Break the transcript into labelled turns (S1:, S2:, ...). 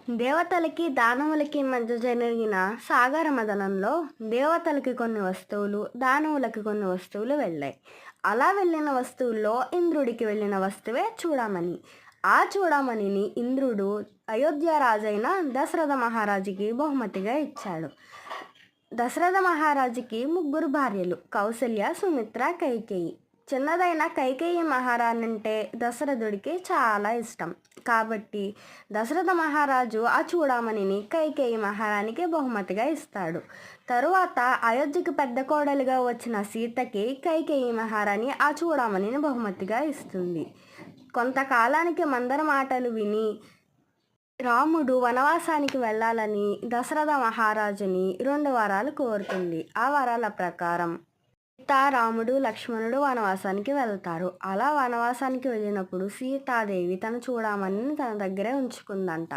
S1: దేవతలకి, దానవులకి మధ్య జరిగిన సాగర మథనంలో దేవతలకి కొన్ని వస్తువులు, దానవులకి కొన్ని వస్తువులు వెళ్ళాయి. అలా వెళ్ళిన వస్తువుల్లో ఇంద్రుడికి వెళ్ళిన వస్తువే చూడమని. ఆ చూడమణిని ఇంద్రుడు అయోధ్య రాజైన దశరథ మహారాజుకి బహుమతిగా ఇచ్చాడు. దశరథ మహారాజుకి ముగ్గురు భార్యలు, కౌసల్య, సుమిత్ర, కైకేయి. చిన్నదైన కైకేయి మహారాణి అంటే దశరథుడికి చాలా ఇష్టం. కాబట్టి దశరథ మహారాజు ఆ చూడమణిని కైకేయి మహారాణికి బహుమతిగా ఇస్తాడు. తరువాత అయోధ్యకు పెద్ద కోడలిగా వచ్చిన సీతకి కైకేయి మహారాణి ఆ చూడమణిని బహుమతిగా ఇస్తుంది. కొంతకాలానికి మందర మాటలు విని రాముడు వనవాసానికి వెళ్ళాలని దశరథ మహారాజుని 2 వరాలు కోరుతుంది. ఆ వరాల ప్రకారం సీత, రాముడు, లక్ష్మణుడు వనవాసానికి వెళ్తారు. అలా వనవాసానికి వెళ్ళినప్పుడు సీతాదేవి తన చూడమణిని తన దగ్గరే ఉంచుకుందంట.